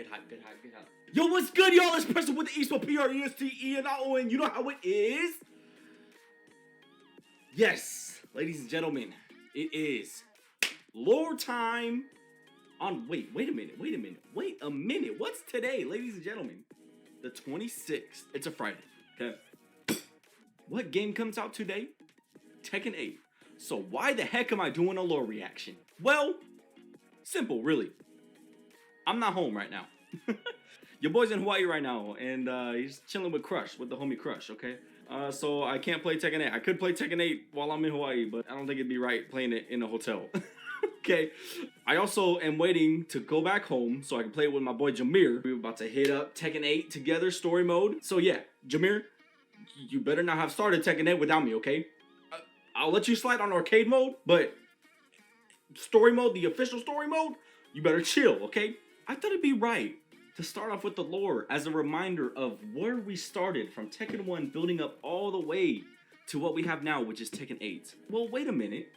Get hype. Yo, what's good, y'all? It's Preston with the Eastwood P-R-E-S-T-E and I-O-N. You know how it is? Yes, ladies and gentlemen, it is lore time on... Wait a minute. What's today, ladies and gentlemen? The 26th. It's a Friday, okay? What game comes out today? Tekken 8. So why the heck am I doing a lore reaction? Well, simple, really. I'm not home right now. Your boy's in Hawaii right now, and he's chilling with Crush, with the homie Crush, okay? So I can't play Tekken 8. I could play Tekken 8 while I'm in Hawaii, but I don't think it'd be right playing it in a hotel. Okay. I also am waiting to go back home so I can play it with my boy Jameer. We're about to hit up Tekken 8 together, story mode. So yeah, Jameer, you better not have started Tekken 8 without me, okay? I'll let you slide on arcade mode, but story mode, the official story mode, you better chill, okay? I thought it'd be right to start off with the lore as a reminder of where we started from Tekken 1 building up all the way to what we have now, which is Tekken 8. Well, wait a minute.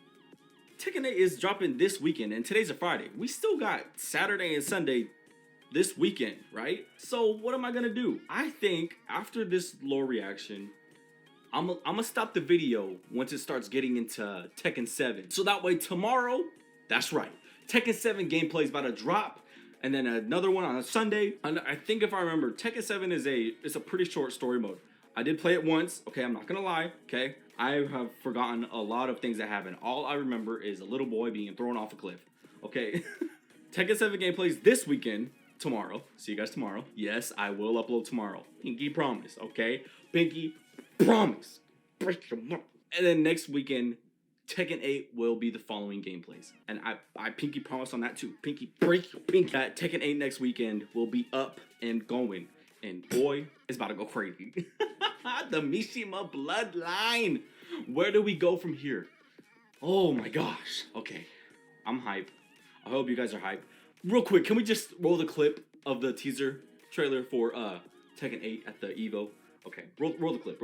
Tekken 8 is dropping this weekend, and today's a Friday. We still got Saturday and Sunday this weekend, right? So what am I gonna do? I think after this lore reaction, I'm gonna stop the video once it starts getting into Tekken 7. So that way tomorrow, that's right, Tekken 7 gameplay is about to drop, and then another one on a Sunday. And I think if I remember, Tekken 7 is a pretty short story mode. I did play it once, okay, I'm not gonna lie, okay? I have forgotten a lot of things that happened. All I remember is a little boy being thrown off a cliff, okay? Tekken 7 gameplays this weekend, tomorrow. See you guys tomorrow. Yes, I will upload tomorrow. Pinky promise, okay? Pinky promise. Break your mouth. And then next weekend, Tekken 8 will be the following gameplays. And I pinky promise on that too. Pinky, break your pinky. Tekken 8 next weekend will be up and going. And boy, it's about to go crazy. The Mishima bloodline. Where do we go from here? Oh my gosh. Okay, I'm hype. I hope you guys are hype. Real quick, can we just roll the clip of the teaser trailer for Tekken 8 at the Evo? Okay, roll the clip.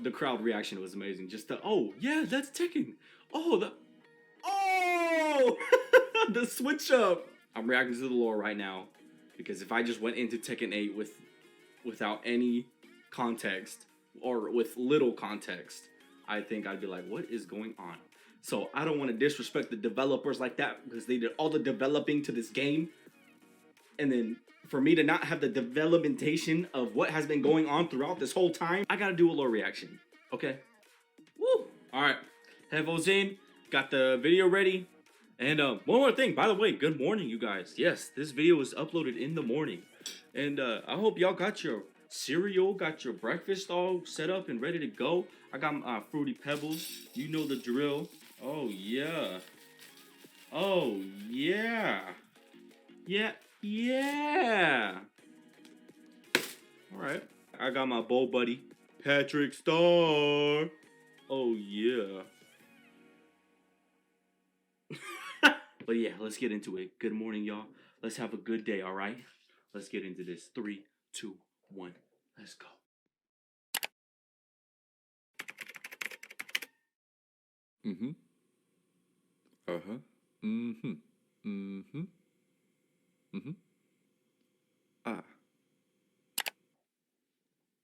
The crowd reaction was amazing. Just the, oh yeah, that's Tekken. Oh, the switch up. I'm reacting to the lore right now because if I just went into Tekken 8 without any context or with little context, I think I'd be like, what is going on? So I don't want to disrespect the developers like that because they did all the developing to this game, and then for me to not have the developmentation of what has been going on throughout this whole time, I gotta do a lore reaction, okay? Woo! Alright, headphones in, got the video ready, and one more thing, by the way, good morning, you guys. Yes, this video was uploaded in the morning, and I hope y'all got your cereal, got your breakfast all set up and ready to go. I got Fruity Pebbles, you know the drill. Oh yeah. Oh yeah. Yeah. All right. I got my bowl buddy, Patrick Star. Oh yeah. But yeah, let's get into it. Good morning, y'all. Let's have a good day, all right? Let's get into this. 3, 2, 1. Let's go.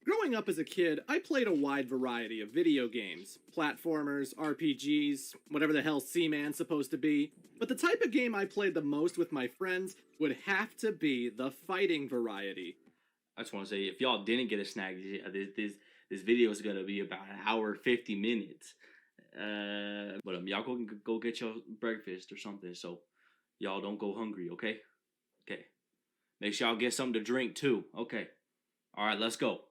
Growing up as a kid, I played a wide variety of video games. Platformers, RPGs, whatever the hell Seaman's supposed to be. But the type of game I played the most with my friends would have to be the fighting variety. I just want to say, if y'all didn't get a snack, this video is gonna be about an hour 50 minutes. But y'all go get your breakfast or something, so y'all don't go hungry, okay? Okay. Make sure y'all get something to drink too. Okay. All right, let's go.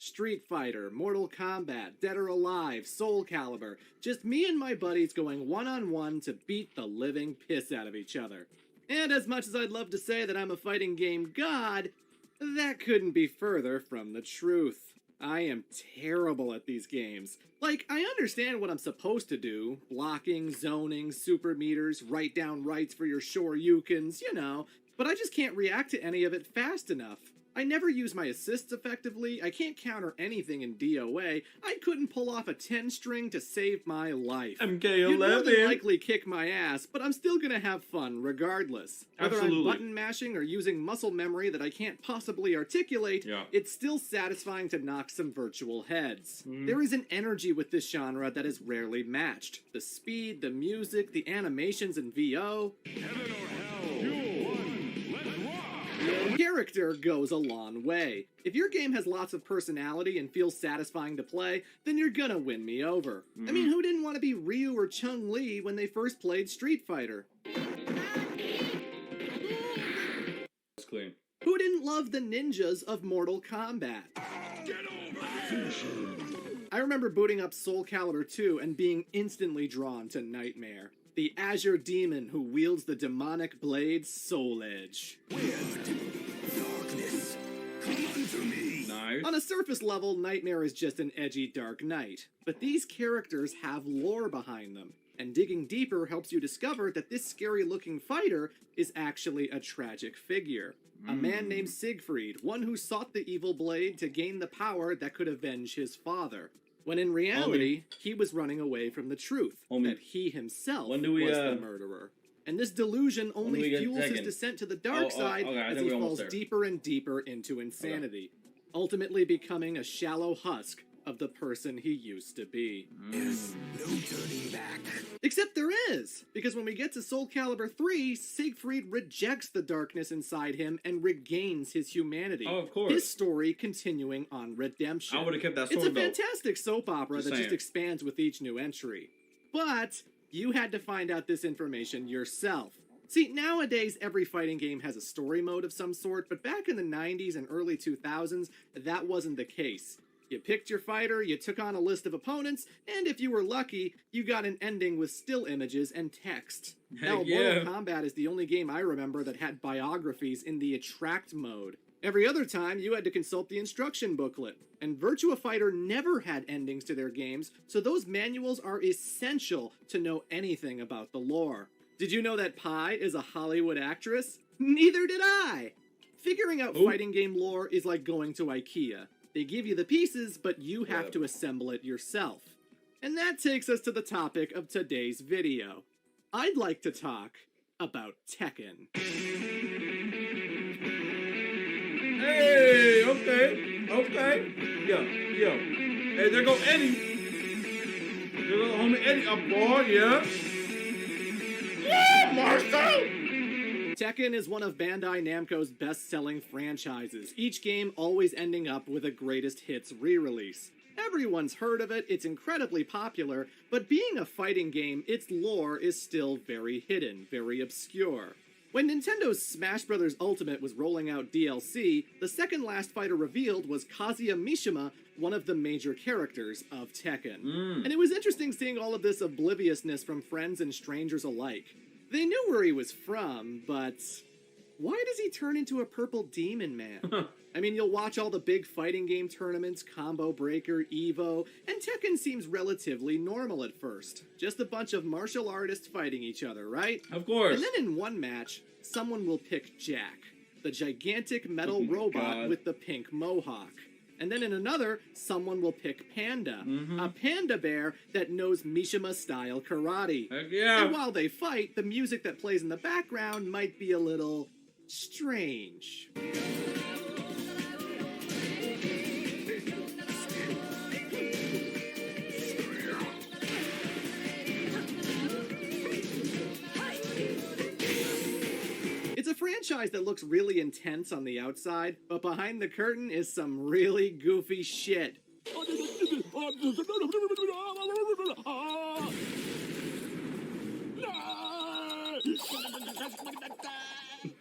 Street Fighter, Mortal Kombat, Dead or Alive, Soul Calibur. Just me and my buddies going one-on-one to beat the living piss out of each other. And as much as I'd love to say that I'm a fighting game god, that couldn't be further from the truth. I am terrible at these games. Like, I understand what I'm supposed to do. Blocking, zoning, super meters, write down rights for your shoryukens, you know. But I just can't react to any of it fast enough. I never use my assists effectively, I can't counter anything in DOA, I couldn't pull off a 10-string to save my life. MK11. You'd more than likely kick my ass, but I'm still gonna have fun regardless. Whether Absolutely. I'm button mashing or using muscle memory that I can't possibly articulate, it's still satisfying to knock some virtual heads. There is an energy with this genre that is rarely matched. The speed, the music, the animations in VO. Heaven or hell, you won. Let's rock! Character goes a long way. If your game has lots of personality and feels satisfying to play, then you're gonna win me over. I mean, who didn't want to be Ryu or Chun-Li when they first played Street Fighter? That's clean. Who didn't love the ninjas of Mortal Kombat? Get over here! I remember booting up Soul Calibur 2 and being instantly drawn to Nightmare, the Azure demon who wields the demonic blade Soul Edge. Darkness, come unto me! Nice. On a surface level, Nightmare is just an edgy Dark Knight, but these characters have lore behind them, and digging deeper helps you discover that this scary-looking fighter is actually a tragic figure. A man named Siegfried, one who sought the evil blade to gain the power that could avenge his father, when in reality, he was running away from the truth, that he himself was the murderer. And this delusion only fuels his descent to the dark side as he falls deeper and deeper into insanity, ultimately becoming a shallow husk of the person he used to be. There's no turning back. Except there is, because when we get to Soul Calibur 3, Siegfried rejects the darkness inside him and regains his humanity. Oh, of course. His story continuing on redemption. I would have kept that sword, It's a fantastic soap opera that just expands with each new entry. But you had to find out this information yourself. See, nowadays every fighting game has a story mode of some sort, but back in the 90s and early 2000s, that wasn't the case. You picked your fighter, you took on a list of opponents, and if you were lucky, you got an ending with still images and text. Hell, Mortal Kombat is the only game I remember that had biographies in the attract mode. Every other time, you had to consult the instruction booklet. And Virtua Fighter never had endings to their games, so those manuals are essential to know anything about the lore. Did you know that Pi is a Hollywood actress? Neither did I! Figuring out fighting game lore is like going to IKEA. They give you the pieces, but you have to assemble it yourself. And that takes us to the topic of today's video. I'd like to talk about Tekken. Hey, okay. Yo. Hey, there go Eddie. There go homie Eddie. A boy, yeah. Yeah, Marcel! Tekken is one of Bandai Namco's best-selling franchises, each game always ending up with a greatest hits re-release. Everyone's heard of it, it's incredibly popular, but being a fighting game, its lore is still very hidden, very obscure. When Nintendo's Smash Bros. Ultimate was rolling out DLC, the second last fighter revealed was Kazuya Mishima, one of the major characters of Tekken. And it was interesting seeing all of this obliviousness from friends and strangers alike. They knew where he was from, but why does he turn into a purple demon man? I mean, you'll watch all the big fighting game tournaments, Combo Breaker, Evo, and Tekken seems relatively normal at first. Just a bunch of martial artists fighting each other, right? Of course. And then in one match, someone will pick Jack, the gigantic metal robot with the pink mohawk. And then in another, someone will pick Panda, a panda bear that knows Mishima-style karate. Heck yeah. And while they fight, the music that plays in the background might be a little strange. It's a franchise that looks really intense on the outside, but behind the curtain is some really goofy shit.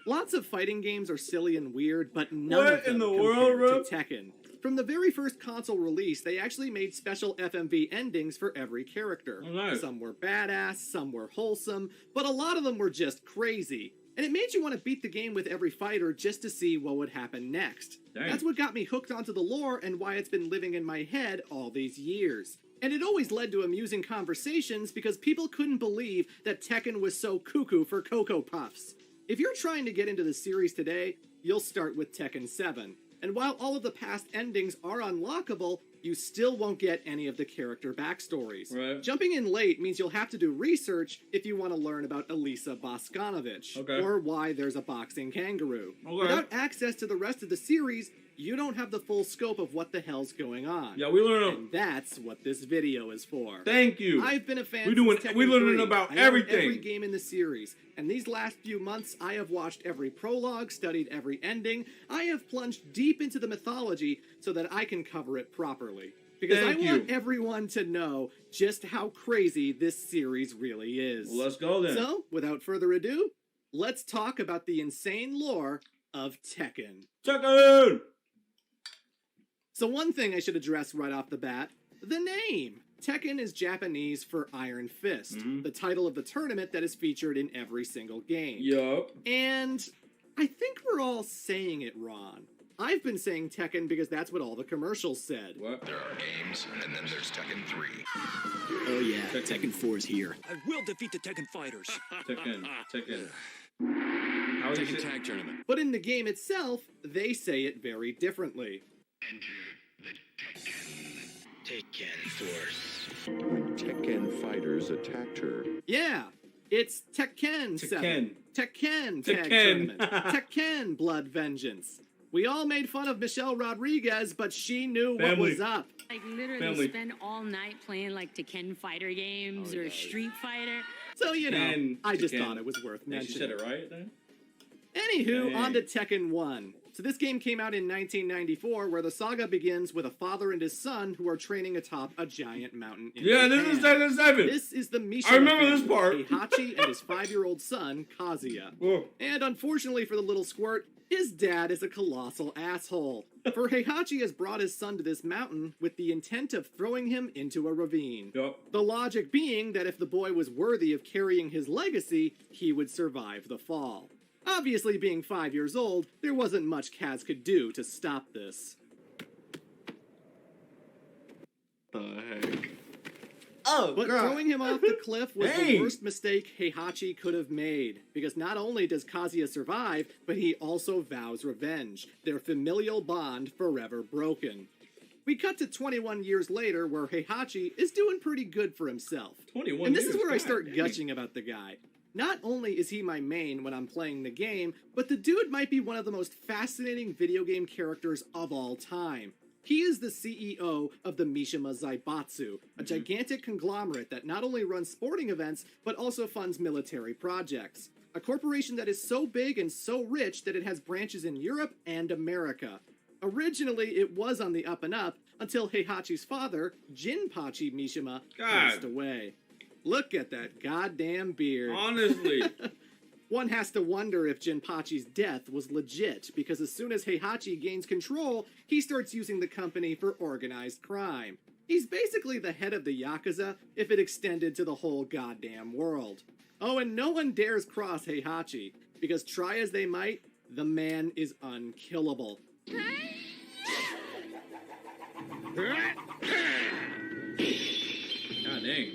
Lots of fighting games are silly and weird, but none of them compared to Tekken. From the very first console release, they actually made special FMV endings for every character. Oh, nice. Some were badass, some were wholesome, but a lot of them were just crazy. and it made you want to beat the game with every fighter just to see what would happen next. Dang. That's what got me hooked onto the lore and why it's been living in my head all these years. And it always led to amusing conversations because people couldn't believe that Tekken was so cuckoo for Cocoa Puffs. If you're trying to get into the series today, you'll start with Tekken 7. And while all of the past endings are unlockable, you still won't get any of the character backstories. Right. Jumping in late means you'll have to do research if you want to learn about Elisa Boskanovich, Okay. or why there's a boxing kangaroo. Okay. Without access to the rest of the series, you don't have the full scope of what the hell's going on. Yeah, we learn. And that's what this video is for. Thank you. I've been a fan We since doing- Tekken we learning 3. about I own everything. every game in the series, and these last few months I have watched every prologue, studied every ending. I have plunged deep into the mythology so that I can cover it properly. Because Thank I want you. everyone to know just how crazy this series really is. Well, let's go then. So, without further ado, let's talk about the insane lore of Tekken. Tekken! So one thing I should address right off the bat, the name. Tekken is Japanese for Iron Fist, the title of the tournament that is featured in every single game. Yup. And I think we're all saying it wrong. I've been saying Tekken because that's what all the commercials said. What? There are games, and then there's Tekken 3. Oh yeah, Tekken 4 is here. I will defeat the Tekken fighters. Tekken. How is Tekken it? Tag Tournament. But in the game itself, they say it very differently. Enter the Tekken Force. When Tekken fighters attacked her, Yeah, it's Tekken 7. Tekken Tag Tekken. Tournament. Tekken Blood Vengeance. We all made fun of Michelle Rodriguez, but she knew what Family. was up. Like literally Family. spend all night playing like Tekken fighter games or Street Fighter. So, you know, Tekken. I just Tekken. thought it was worth Yeah, she said mentioning. it right then? Anywho, Dang. on to Tekken 1. So this game came out in 1994, where the saga begins with a father and his son who are training atop a giant mountain in Yeah, this Japan. is Tekken 7. This is the Mishima I remember family, this part. Heihachi and his 5-year-old son, Kazuya. Whoa. And unfortunately for the little squirt, his dad is a colossal asshole. For Heihachi has brought his son to this mountain with the intent of throwing him into a ravine. Yup. The logic being that if the boy was worthy of carrying his legacy, he would survive the fall. Obviously, being 5 years old, there wasn't much Kaz could do to stop this. the heck? Oh, But throwing him off the cliff was Hey! the worst mistake Heihachi could have made, because not only does Kazuya survive, but he also vows revenge, their familial bond forever broken. We cut to 21 years later, where Heihachi is doing pretty good for himself. 21 And this years. is where I God start dang. gushing about the guy. Not only is he my main when I'm playing the game, but the dude might be one of the most fascinating video game characters of all time. He is the CEO of the Mishima Zaibatsu, a gigantic conglomerate that not only runs sporting events, but also funds military projects. A corporation that is so big and so rich that it has branches in Europe and America. Originally, it was on the up and up until Heihachi's father, Jinpachi Mishima, passed away. Look at that goddamn beard. Honestly. One has to wonder if Jinpachi's death was legit, because as soon as Heihachi gains control, he starts using the company for organized crime. He's basically the head of the Yakuza if it extended to the whole goddamn world. Oh, and no one dares cross Heihachi, because try as they might, the man is unkillable. God dang.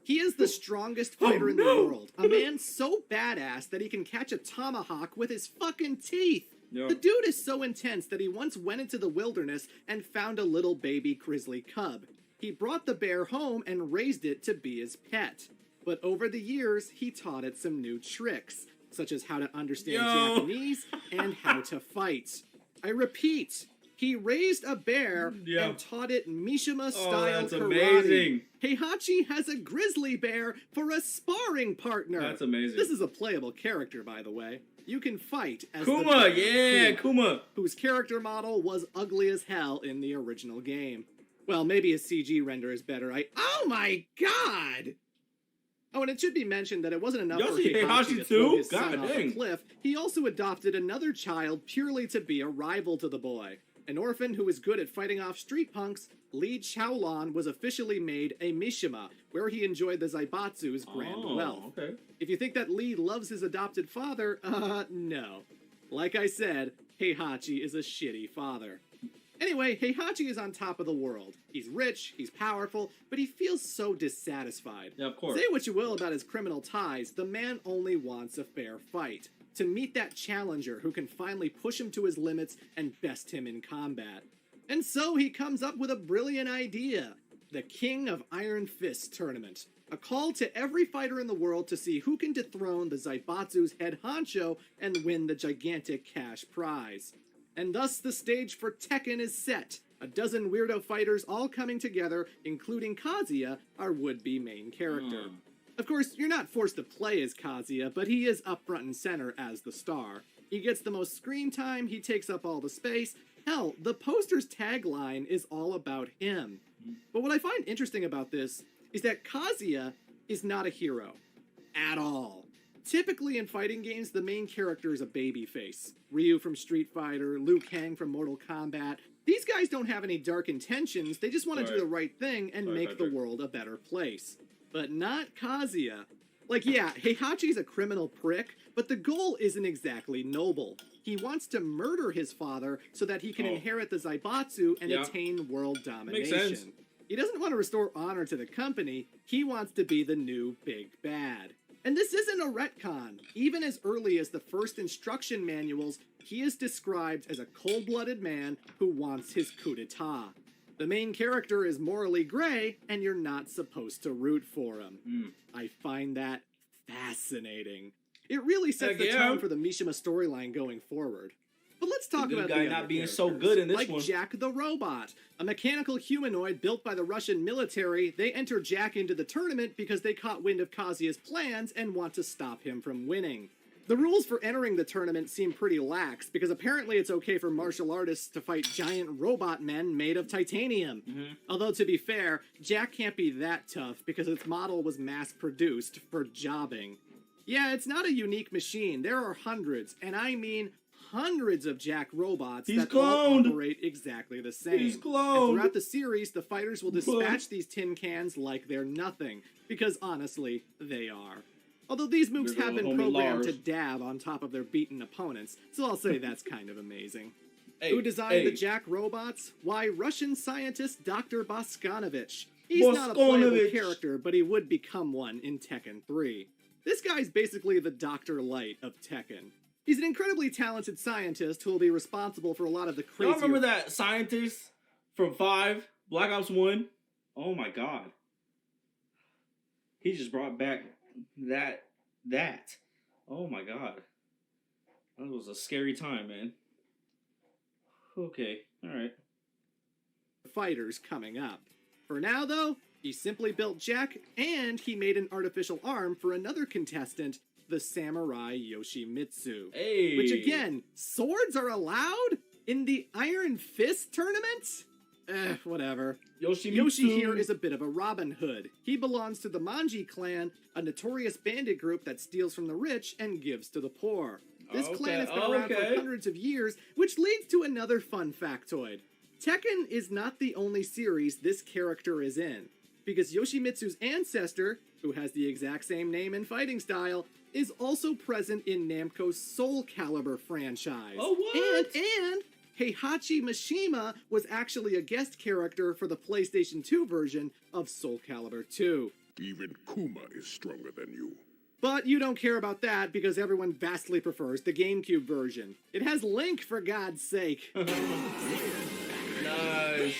He is the strongest fighter in the world. A man so badass that he can catch a tomahawk with his fucking teeth. Yup. The dude is so intense that he once went into the wilderness and found a little baby grizzly cub. He brought the bear home and raised it to be his pet. But over the years, he taught it some new tricks, such as how to understand Yo. Japanese and how to fight. I repeat, he raised a bear Yeah. and taught it Mishima-style that's karate. amazing. Heihachi has a grizzly bear for a sparring partner. That's amazing. This is a playable character, by the way. You can fight as the Kuma, bear, yeah, Kuma. whose character model was ugly as hell in the original game. Well, maybe his CG render is better. Oh my god! Oh, and it should be mentioned that it wasn't enough Y'all for see Heihachi Heihachi to throw too? his son God off a dang. cliff. He also adopted another child purely to be a rival to the boy. An orphan who was good at fighting off street punks, Li Chaolan was officially made a mishima, where he enjoyed the Zaibatsu's grand wealth. Okay. If you think that Li loves his adopted father, no. Like I said, Heihachi is a shitty father. Anyway, Heihachi is on top of the world. He's rich, he's powerful, but he feels so dissatisfied. Yeah, of course. Say what you will about his criminal ties, the man only wants a fair fight. To meet that challenger who can finally push him to his limits and best him in combat. And so he comes up with a brilliant idea. The King of Iron Fist tournament. A call to every fighter in the world to see who can dethrone the Zaibatsu's head honcho and win the gigantic cash prize. And thus the stage for Tekken is set. A dozen weirdo fighters all coming together, including Kazuya, our would-be main character. Of course, you're not forced to play as Kazuya, but he is up front and center as the star. He gets the most screen time, he takes up all the space. Hell, the poster's tagline is all about him. But what I find interesting about this is that Kazuya is not a hero. At all. Typically in fighting games, the main character is a babyface. Ryu from Street Fighter, Liu Kang from Mortal Kombat. These guys don't have any dark intentions, they just want to do the right thing and make the world a better place. But not Kazuya. Like, yeah, Heihachi's a criminal prick, but the goal isn't exactly noble. He wants to murder his father so that he can inherit the Zaibatsu and attain world domination. Makes sense. He doesn't want to restore honor to the company, he wants to be the new big bad. And this isn't a retcon. Even as early as the first instruction manuals, he is described as a cold-blooded man who wants his coup d'etat. The main character is morally gray, and you're not supposed to root for him. I find that fascinating. It really sets the tone for the Mishima storyline going forward. But let's talk about the guy other not being characters, so good in this like one. Jack the Robot, a mechanical humanoid built by the Russian military. They enter Jack into the tournament because they caught wind of Kazuya's plans and want to stop him from winning. The rules for entering the tournament seem pretty lax, because apparently it's okay for martial artists to fight giant robot men made of titanium. Although, to be fair, Jack can't be that tough because its model was mass-produced for jobbing. Yeah, it's not a unique machine. There are hundreds, and I mean hundreds of Jack robots that all operate exactly the same. He's cloned. And throughout the series, the fighters will dispatch these tin cans like they're nothing, because honestly, they are. Although these mooks have been programmed to dab on top of their beaten opponents, so I'll say that's kind of amazing. Who designed the Jack robots? Why, Russian scientist Dr. Boskanovich. He's not a playable character, but he would become one in Tekken 3. This guy's basically the Dr. Light of Tekken. He's an incredibly talented scientist who will be responsible for a lot of the crazy. Y'all remember that scientist from 5, Black Ops 1? Oh my god. He just brought back that. Oh my god. That was a scary time, man. Okay, alright. Fighters coming up. For now, though, he simply built Jack, and he made an artificial arm for another contestant, the samurai Yoshimitsu. Hey! Which again, swords are allowed? In the Iron Fist tournament? Whatever. Yoshi here is a bit of a Robin Hood. He belongs to the Manji clan, a notorious bandit group that steals from the rich and gives to the poor. This clan has been around for hundreds of years, which leads to another fun factoid. Tekken is not the only series this character is in, because Yoshimitsu's ancestor, who has the exact same name and fighting style, is also present in Namco's Soul Calibur franchise. Oh, what? And Heihachi Mishima was actually a guest character for the PlayStation 2 version of Soul Calibur 2. Even Kuma is stronger than you. But you don't care about that because everyone vastly prefers the GameCube version. It has Link, for God's sake. Nice.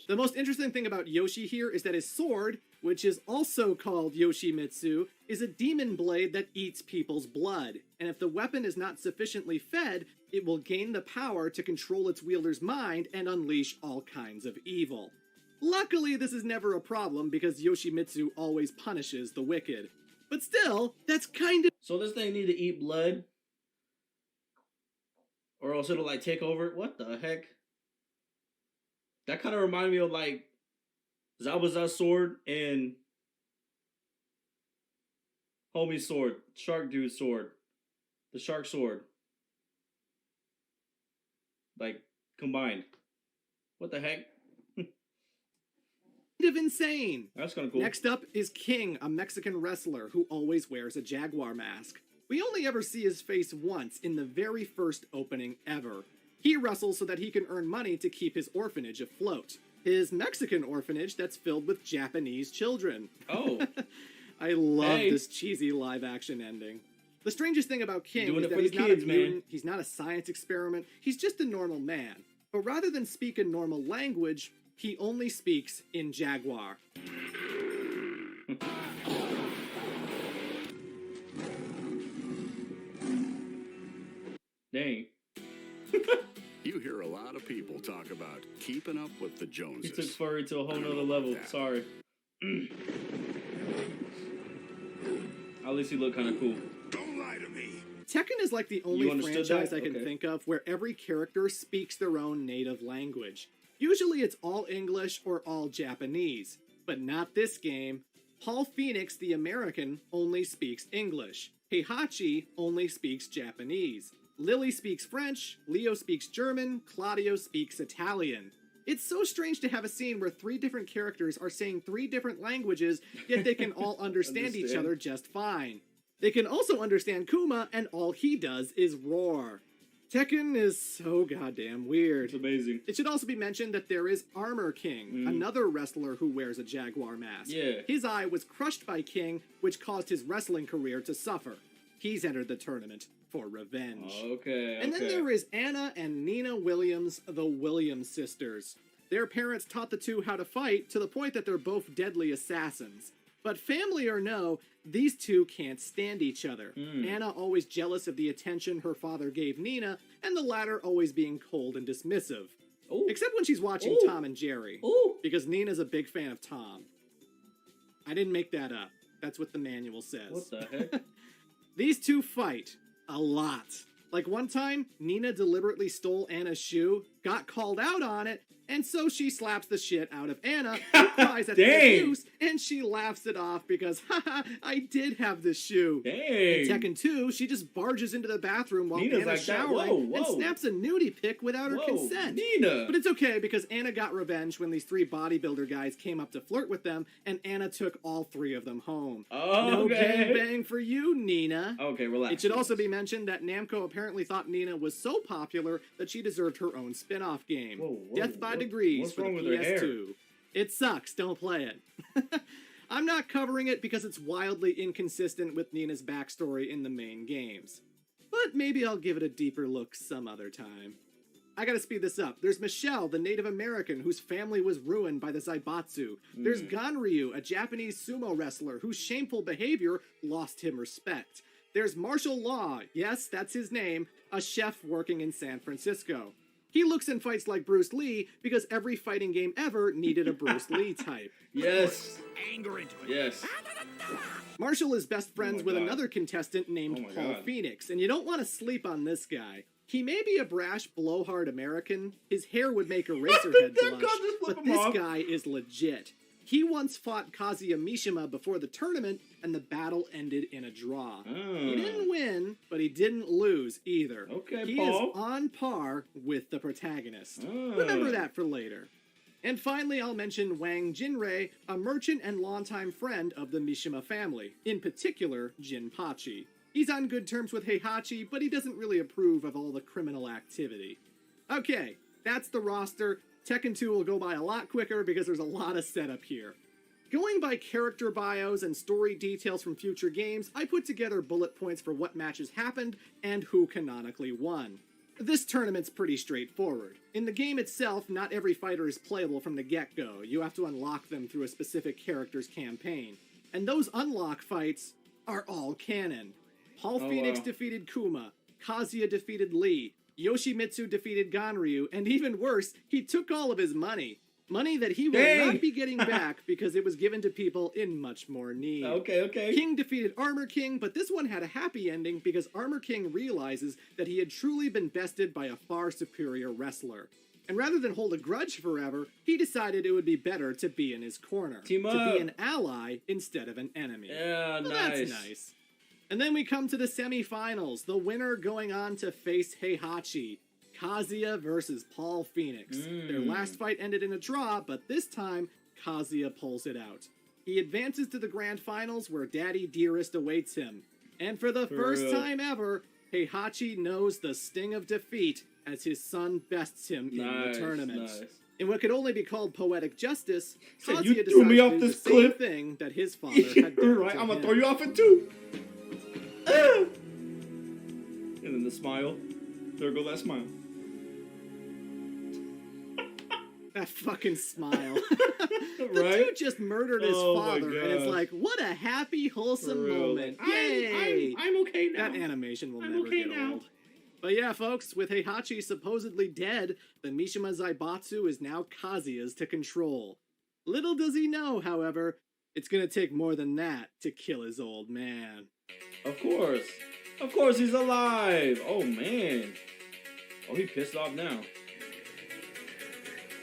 The most interesting thing about Yoshi here is that his sword, which is also called Yoshimitsu, is a demon blade that eats people's blood. And if the weapon is not sufficiently fed, it will gain the power to control its wielder's mind and unleash all kinds of evil. Luckily, this is never a problem because Yoshimitsu always punishes the wicked. But still, that's kind of... So this thing need to eat blood? Or else it'll like take over? What the heck? That kind of reminded me of like Zabuza's sword and Homie's sword, Shark Dude's sword, the Shark sword. Like combined. What the heck? Kind of insane. That's kind of cool. Next up is King, a Mexican wrestler who always wears a jaguar mask. We only ever see his face once in the very first opening ever. He wrestles so that he can earn money to keep his orphanage afloat. His Mexican orphanage that's filled with Japanese children. Oh. I love this cheesy live-action ending. The strangest thing about King is that he's not a mutant, he's not a science experiment, he's just a normal man. But rather than speak a normal language, he only speaks in Jaguar. Dang. You hear a lot of people talk about keeping up with the Joneses. He took furry to a whole nother level. Sorry. At least he looked kind of cool. Don't lie to me. Tekken is like the only franchise I can think of where every character speaks their own native language. Usually it's all English or all Japanese, but not this game. Paul Phoenix, the American, only speaks English. Heihachi only speaks Japanese. Lily speaks French, Leo speaks German, Claudio speaks Italian. It's so strange to have a scene where 3 different characters are saying 3 different languages, yet they can all understand each other just fine. They can also understand Kuma, and all he does is roar. Tekken is so goddamn weird. It's amazing. It should also be mentioned that there is Armor King, another wrestler who wears a jaguar mask. Yeah. His eye was crushed by King, which caused his wrestling career to suffer. He's entered the tournament for revenge. Okay. And then there is Anna and Nina Williams, the Williams sisters. Their parents taught the two how to fight to the point that they're both deadly assassins. But family or no, these two can't stand each other. Anna always jealous of the attention her father gave Nina, and the latter always being cold and dismissive. Ooh. Except when she's watching Ooh. Tom and Jerry. Ooh. Because Nina's a big fan of Tom. I didn't make that up. That's what the manual says. What the heck? These two fight a lot. Like one time, Nina deliberately stole Anna's shoe, got called out on it, and so she slaps the shit out of Anna, who cries at the abuse, and she laughs it off because, haha, I did have this shoe. Dang. In Tekken 2, she just barges into the bathroom while Nina's Anna's like that. showering Whoa. and snaps a nudie pic without her consent. Nina. But it's okay because Anna got revenge when these 3 bodybuilder guys came up to flirt with them, and Anna took all 3 of them home. No gangbang for you, Nina. Okay, relax. It should also be mentioned that Namco apparently thought Nina was so popular that she deserved her own spin-off game. Whoa, Death by Degrees what's for the wrong with her hair? PS2. It sucks, don't play it. I'm not covering it because it's wildly inconsistent with Nina's backstory in the main games. But maybe I'll give it a deeper look some other time. I gotta speed this up. There's Michelle, the Native American whose family was ruined by the Zaibatsu. There's Ganryu, a Japanese sumo wrestler whose shameful behavior lost him respect. There's Martial Law, yes, that's his name, a chef working in San Francisco. He looks and fights like Bruce Lee because every fighting game ever needed a Bruce Lee type. Yes. Anger into it. Yes. Marshall is best friends with God. another contestant named Oh my Paul God. Phoenix, and you don't want to sleep on this guy. He may be a brash, blowhard American, his hair would make a Racerhead That blush, guy just flip but him this off. guy is legit. He once fought Kazuya Mishima before the tournament, and the battle ended in a draw. He didn't win, but he didn't lose either. Okay, he Paul. is on par with the protagonist. Remember that for later. And finally, I'll mention Wang Jinrei, a merchant and longtime friend of the Mishima family, in particular, Jinpachi. He's on good terms with Heihachi, but he doesn't really approve of all the criminal activity. Okay, that's the roster. Tekken 2 will go by a lot quicker because there's a lot of setup here. Going by character bios and story details from future games, I put together bullet points for what matches happened and who canonically won. This tournament's pretty straightforward. In the game itself, not every fighter is playable from the get-go. You have to unlock them through a specific character's campaign. And those unlock fights are all canon. Paul Phoenix defeated Kuma, Kazuya defeated Lee, Yoshimitsu defeated Ganryu, and even worse, he took all of his money. Money that he will not be getting back because it was given to people in much more need. Okay. King defeated Armor King, but this one had a happy ending because Armor King realizes that he had truly been bested by a far superior wrestler. And rather than hold a grudge forever, he decided it would be better to be in his corner. Team to up. be an ally instead of an enemy. Yeah, Well, nice. That's nice. And then we come to the semifinals, the winner going on to face Heihachi. Kazuya versus Paul Phoenix. Their last fight ended in a draw, but this time, Kazuya pulls it out. He advances to the grand finals where Daddy Dearest awaits him. And for the first time ever, Heihachi knows the sting of defeat as his son bests him in the tournament. Nice. In what could only be called poetic justice, Said, Kazuya "You decides threw me to off do this the same cliff." thing that his father had done Right, to I'm gonna him. throw you off it too. Ah! And then the smile. There go that smile. That fucking smile. The Right? dude just murdered his Oh my father, and it's gosh. like, what a happy, wholesome For real. moment. Like, Yay! I'm okay now. That animation will I'm never okay get now. old. But yeah, folks, with Heihachi supposedly dead, the Mishima Zaibatsu is now Kazuya's to control. Little does he know, however, it's gonna take more than that to kill his old man. Of course. Of course he's alive. Oh, man. Oh, he pissed off now.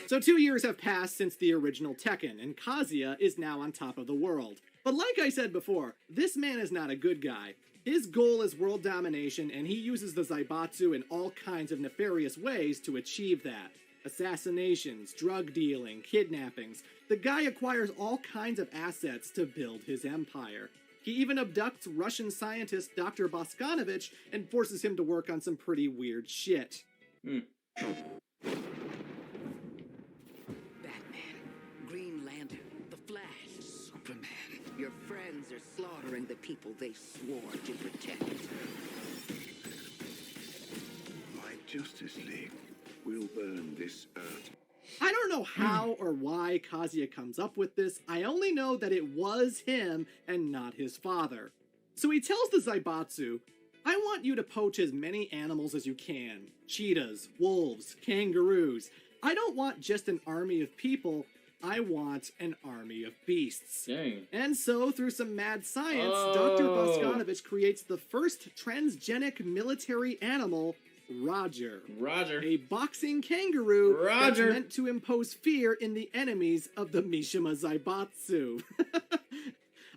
So 2 years have passed since the original Tekken, and Kazuya is now on top of the world. But like I said before, this man is not a good guy. His goal is world domination, and he uses the Zaibatsu in all kinds of nefarious ways to achieve that. Assassinations, drug dealing, kidnappings. The guy acquires all kinds of assets to build his empire. He even abducts Russian scientist Dr. Boskanovich and forces him to work on some pretty weird shit. Batman, Green Lantern, The Flash, Superman. Your friends are slaughtering the people they swore to protect. My Justice League will burn this earth. I don't know how or why Kazuya comes up with this. I only know that it was him and not his father. So he tells the Zaibatsu, I want you to poach as many animals as you can. Cheetahs, wolves, kangaroos. I don't want just an army of people. I want an army of beasts. Dang. And so, through some mad science, Dr. Boskanovich creates the first transgenic military animal, Roger. Roger. A boxing kangaroo Roger. that's meant to impose fear in the enemies of the Mishima Zaibatsu.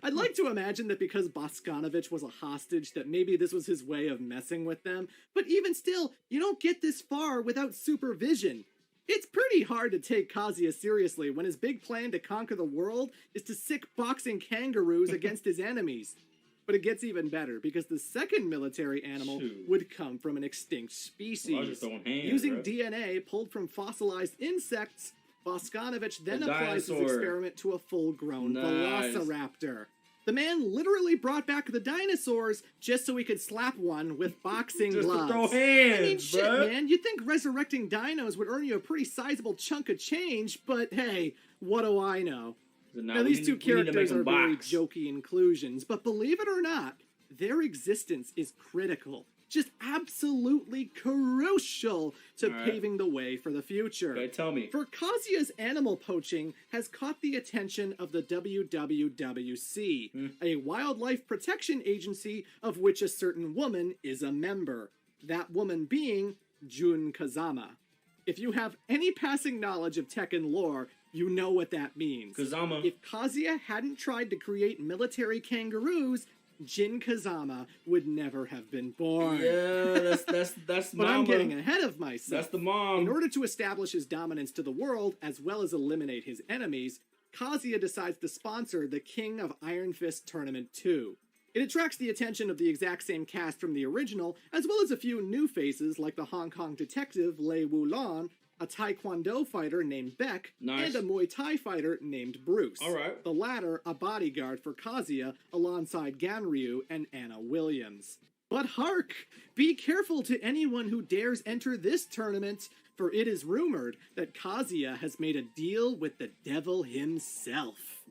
I'd like to imagine that because Boskanovich was a hostage, that maybe this was his way of messing with them. But even still, you don't get this far without supervision. It's pretty hard to take Kazuya seriously when his big plan to conquer the world is to sick boxing kangaroos against his enemies. But it gets even better, because the second military animal would come from an extinct species. Roger's throwing hands, Using bro. DNA pulled from fossilized insects, Boskanovich then A applies his dinosaur. experiment to a full-grown Nice. velociraptor. The man literally brought back the dinosaurs just so he could slap one with boxing Just to gloves. throw hands, I mean, shit, bruh. man. You'd think resurrecting dinos would earn you a pretty sizable chunk of change, but hey, what do I know? Now, these two characters are very jokey inclusions, but believe it or not, their existence is critical. Just absolutely crucial to paving the way for the future. Okay, tell me. For Kazuya's animal poaching has caught the attention of the WWWC, a wildlife protection agency of which a certain woman is a member. That woman being Jun Kazama. If you have any passing knowledge of Tekken lore, you know what that means. Kazama. If Kazuya hadn't tried to create military kangaroos, Jin Kazama would never have been born. Yeah, that's But mama. I'm getting ahead of myself. That's the mom. In order to establish his dominance to the world, as well as eliminate his enemies, Kazuya decides to sponsor the King of Iron Fist Tournament 2. It attracts the attention of the exact same cast from the original, as well as a few new faces like the Hong Kong detective Lei Wulan, a Taekwondo fighter named Beck, Nice. and a Muay Thai fighter named Bruce. All right. The latter a bodyguard for Kazuya alongside Ganryu and Anna Williams. But hark! Be careful to anyone who dares enter this tournament, for it is rumored that Kazuya has made a deal with the devil himself.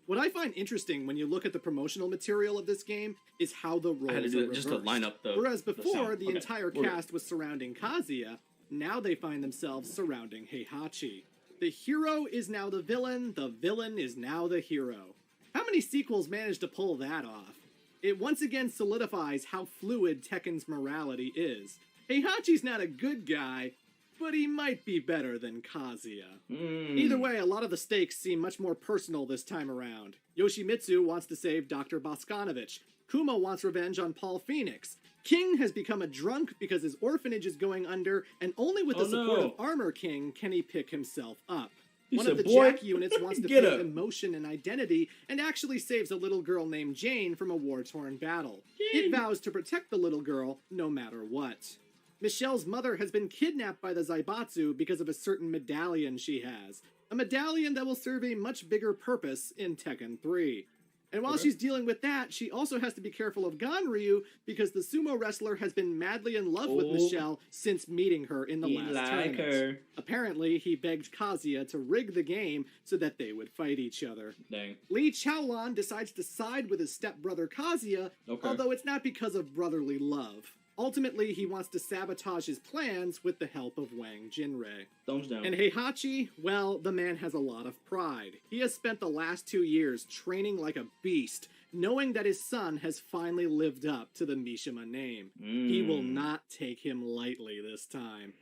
What I find interesting when you look at the promotional material of this game is how the roles I had to are do it reversed. just to line up the Whereas the before, sound. the Okay, entire we're good. cast was surrounding Kazuya, now they find themselves surrounding Heihachi. The hero is now the villain is now the hero. How many sequels managed to pull that off? It once again solidifies how fluid Tekken's morality is. Heihachi's not a good guy, but he might be better than Kazuya. Either way, a lot of the stakes seem much more personal this time around. Yoshimitsu wants to save Dr. Boskanovich. Kuma wants revenge on Paul Phoenix. King has become a drunk because his orphanage is going under, and only with the support of Armor King can he pick himself up. One of the Jack units wants to feel emotion and identity, and actually saves a little girl named Jane from a war-torn battle. It vows to protect the little girl no matter what. Michelle's mother has been kidnapped by the Zaibatsu because of a certain medallion she has. A medallion that will serve a much bigger purpose in Tekken 3. And while she's dealing with that, she also has to be careful of Ganryu because the sumo wrestler has been madly in love with Michelle since meeting her in the last tournament. Apparently, he begged Kazuya to rig the game so that they would fight each other. Dang. Li Chaolan decides to side with his stepbrother Kazuya, although it's not because of brotherly love. Ultimately, he wants to sabotage his plans with the help of Wang Jinrei. Thumbs down. And Heihachi, well, the man has a lot of pride. He has spent the last 2 years training like a beast, knowing that his son has finally lived up to the Mishima name. He will not take him lightly this time.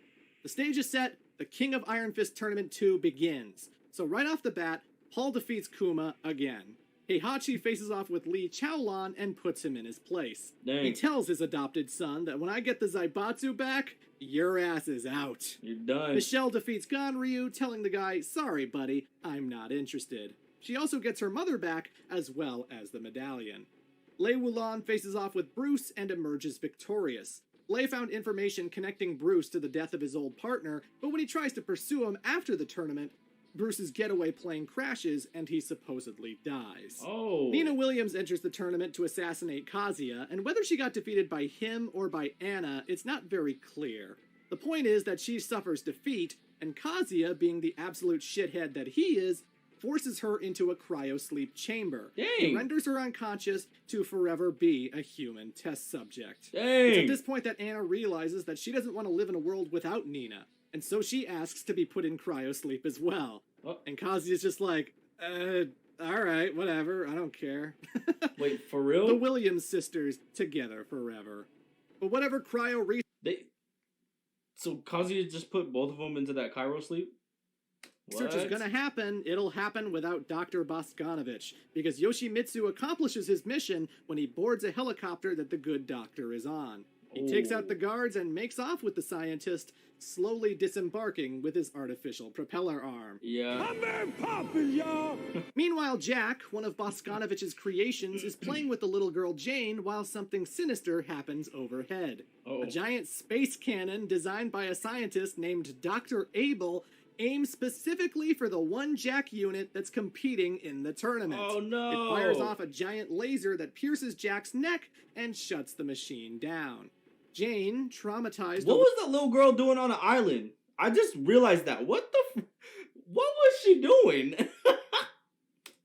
The stage is set, the King of Iron Fist Tournament 2 begins. So right off the bat, Paul defeats Kuma again. Heihachi faces off with Li Chaolan and puts him in his place. Dang. He tells his adopted son that when I get the Zaibatsu back, your ass is out. You're done. Michelle defeats Ganryu, telling the guy, sorry buddy, I'm not interested. She also gets her mother back, as well as the medallion. Lei Wulon faces off with Bruce and emerges victorious. Lei found information connecting Bruce to the death of his old partner, but when he tries to pursue him after the tournament, Bruce's getaway plane crashes and he supposedly dies. Nina Williams enters the tournament to assassinate Kazuya, and whether she got defeated by him or by Anna, it's not very clear. The point is that she suffers defeat, and Kazuya, being the absolute shithead that he is, forces her into a cryo-sleep chamber. He renders her unconscious to forever be a human test subject. It's at this point that Anna realizes that she doesn't want to live in a world without Nina, and so she asks to be put in cryo-sleep as well. And Kazuya's just like, alright, whatever, I don't care. Wait, for real? The Williams sisters, together forever. But whatever So Kazuya just put both of them into that cryo sleep? research is gonna happen, it'll happen without Dr. Boscanovich, because Yoshimitsu accomplishes his mission when he boards a helicopter that the good doctor is on. He takes out the guards and makes off with the scientist, slowly disembarking with his artificial propeller arm. I'm very poppin', y'all! Meanwhile, Jack, one of Boscanovich's creations, is playing with the little girl Jane while something sinister happens overhead. A giant space cannon designed by a scientist named Dr. Abel aims specifically for the one Jack unit that's competing in the tournament. Oh no! It fires off a giant laser that pierces Jack's neck and shuts the machine down. Jane, traumatized... What was that little girl doing on an island? I just realized that. What was she doing?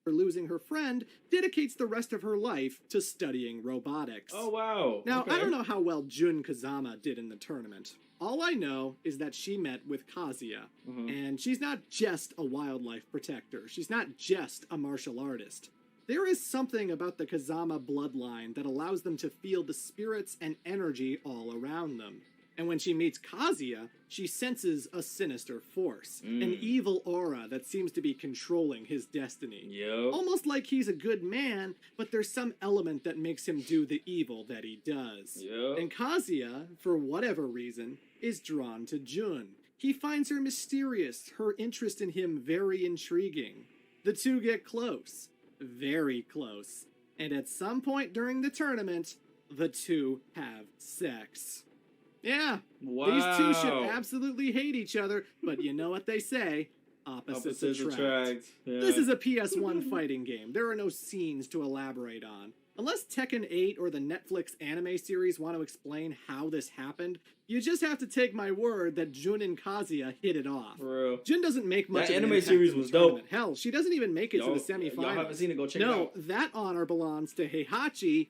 for losing her friend, dedicates the rest of her life to studying robotics. Oh, wow. Now, I don't know how well Jun Kazama did in the tournament. All I know is that she met with Kazuya, and she's not just a wildlife protector. She's not just a martial artist. There is something about the Kazama bloodline that allows them to feel the spirits and energy all around them. And when she meets Kazuya, she senses a sinister force, an evil aura that seems to be controlling his destiny. Almost like he's a good man, but there's some element that makes him do the evil that he does. And Kazuya, for whatever reason, is drawn to Jun. He finds her mysterious, her interest in him very intriguing. The two get close. Very close. And at some point during the tournament, the two have sex. Yeah, these two should absolutely hate each other, but you know what they say, opposites attract. This is a PS1 fighting game. There are no scenes to elaborate on. Unless Tekken 8 or the Netflix anime series want to explain how this happened, you just have to take my word that Jun and Kazuya hit it off. Jun doesn't make much of an anime impact series in the was dope. tournament. Hell, she doesn't even make it to the semifinals. Y'all haven't seen it, go check it out. No, that honor belongs to Heihachi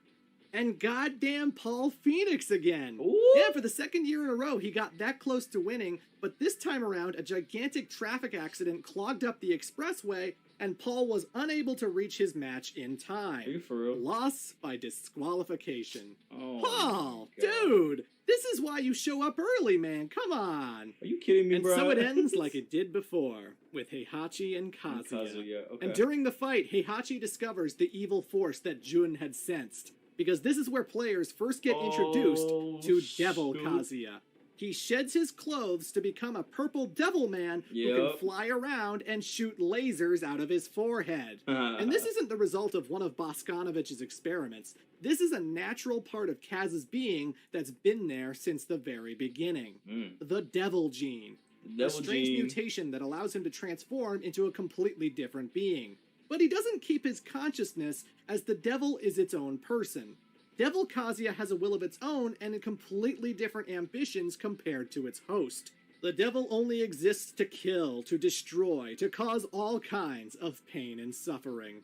and goddamn Paul Phoenix again. Yeah, for the second year in a row, he got that close to winning, but this time around, a gigantic traffic accident clogged up the expressway, and Paul was unable to reach his match in time. Are you for real? Loss by disqualification. Oh, Paul, dude, this is why you show up early, man. Come on. Are you kidding me, and bro? So it ends like it did before, with Heihachi and Kazuya. Okay. And during the fight, Heihachi discovers the evil force that Jun had sensed. because this is where players first get introduced to Devil shoot. Kazuya. He sheds his clothes to become a purple devil man who can fly around and shoot lasers out of his forehead. And this isn't the result of one of Boskanovich's experiments. This is a natural part of Kaz's being that's been there since the very beginning. The devil gene. A strange mutation that allows him to transform into a completely different being. But he doesn't keep his consciousness, as the devil is its own person. Devil Kazuya has a will of its own and completely different ambitions compared to its host. The devil only exists to kill, to destroy, to cause all kinds of pain and suffering.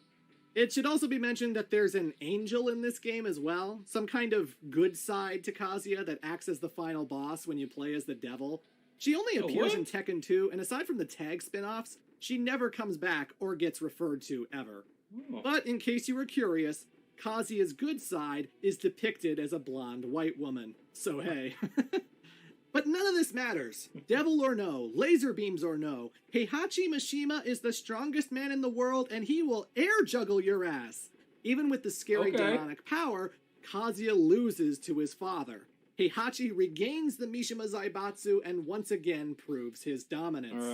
It should also be mentioned that there's an angel in this game as well, some kind of good side to Kazuya that acts as the final boss when you play as the devil. She only appears in Tekken 2, and aside from the tag spin-offs, she never comes back or gets referred to ever. But in case you were curious, Kazuya's good side is depicted as a blonde white woman. So hey. But none of this matters. Devil or no, laser beams or no, Heihachi Mishima is the strongest man in the world and he will air juggle your ass. Even with the scary demonic power, Kazuya loses to his father. Heihachi regains the Mishima Zaibatsu and once again proves his dominance.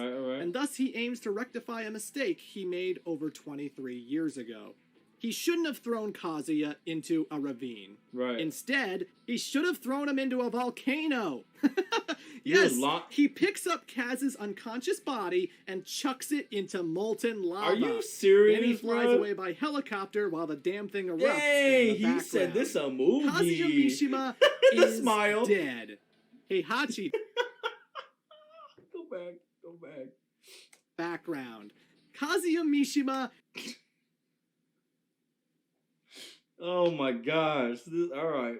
And thus he aims to rectify a mistake he made over 23 years ago. He shouldn't have thrown Kazuya into a ravine. Instead, he should have thrown him into a volcano. Yes, he picks up Kaz's unconscious body and chucks it into molten lava. Are you serious, Then he flies away by helicopter while the damn thing erupts. Hey, he said this a movie. Kazuya Mishima is dead. Heihachi. Go back. Background. Kazuya Mishima. Oh my gosh. Alright.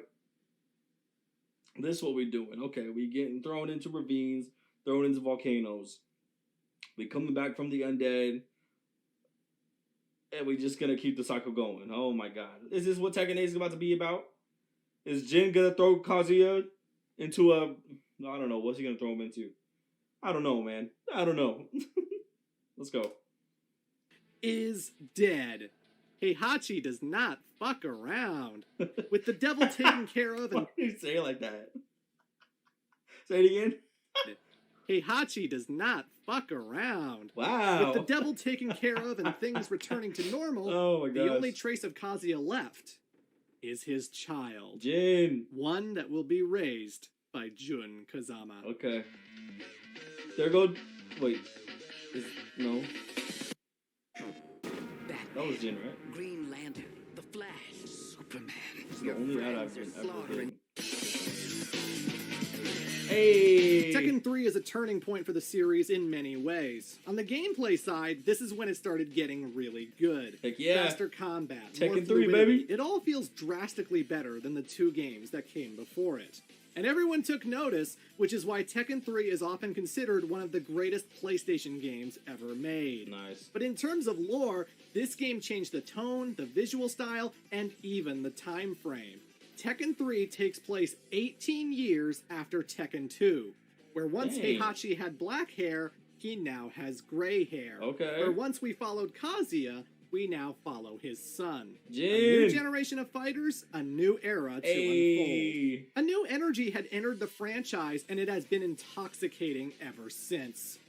This is what we're doing. Okay, we getting thrown into ravines, thrown into volcanoes. We coming back from the undead. And we just gonna keep the cycle going. Oh my god. Is this what Tekken 8 is about to be about? Is Jin gonna throw Kazuya into a... I don't know. What's he gonna throw him into? I don't know, man. I don't know. Let's go. Is dead. Heihachi does not fuck around. With the devil taken care of and... Why do you say it like that? Say it again. Heihachi does not fuck around. Wow. With the devil taken care of and things returning to normal, the only trace of Kazuya left is his child. Jin. One that will be raised by Jun Kazama. Okay. There go... Wait. No. That was Jin, right? Green Lantern, The Flash, Superman. It's Your the only ad friends I've are been ever slaughtering. Hey! Tekken 3 is a turning point for the series in many ways. On the gameplay side, this is when it started getting really good. Heck yeah. Faster combat, Tekken more 3, fluidity. baby. It all feels drastically better than the two games that came before it. And everyone took notice, which is why Tekken 3 is often considered one of the greatest PlayStation games ever made. Nice. But in terms of lore, this game changed the tone, the visual style, and even the time frame. Tekken 3 takes place 18 years after Tekken 2, where once Heihachi had black hair, he now has gray hair. Okay. Where once we followed Kazuya, we now follow his son. Jin. A new generation of fighters, a new era to unfold. A new energy had entered the franchise, and it has been intoxicating ever since.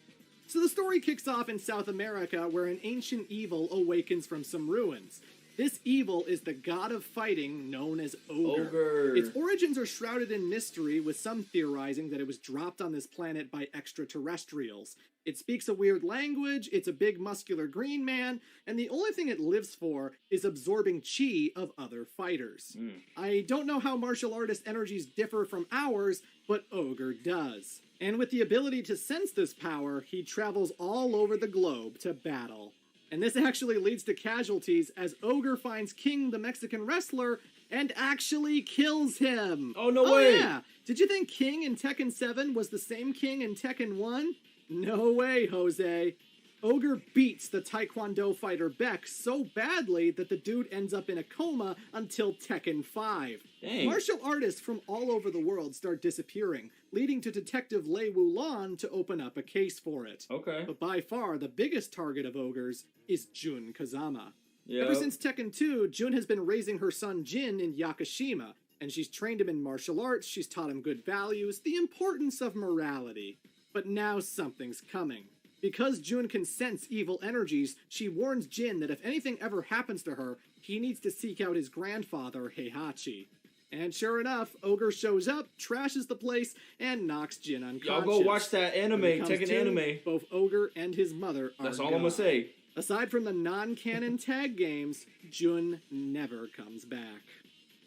So the story kicks off in South America, where an ancient evil awakens from some ruins. This evil is the god of fighting known as Ogre. Its origins are shrouded in mystery, with some theorizing that it was dropped on this planet by extraterrestrials. It speaks a weird language, it's a big muscular green man, and the only thing it lives for is absorbing chi of other fighters. I don't know how martial artist energies differ from ours, but Ogre does. And with the ability to sense this power, he travels all over the globe to battle. And this actually leads to casualties as Ogre finds King, the Mexican wrestler, and actually kills him. Oh, no way. Yeah. Did you think King in Tekken 7 was the same King in Tekken 1? No way, Jose. Ogre beats the Taekwondo fighter Beck so badly that the dude ends up in a coma until Tekken 5. Dang. Martial artists from all over the world start disappearing, leading to Detective Lei Wulan to open up a case for it. Okay. But by far, the biggest target of Ogres is Jun Kazama. Ever since Tekken 2, Jun has been raising her son Jin in Yakushima, and she's trained him in martial arts, she's taught him good values, the importance of morality. But now something's coming. Because Jun can sense evil energies, she warns Jin that if anything ever happens to her, he needs to seek out his grandfather, Heihachi. And sure enough, Ogre shows up, trashes the place, and knocks Jin unconscious. Y'all go watch that anime, Tekken anime. Both Ogre and his mother are That's all gone. I'm gonna say. Aside from the non-canon tag games, Jun never comes back.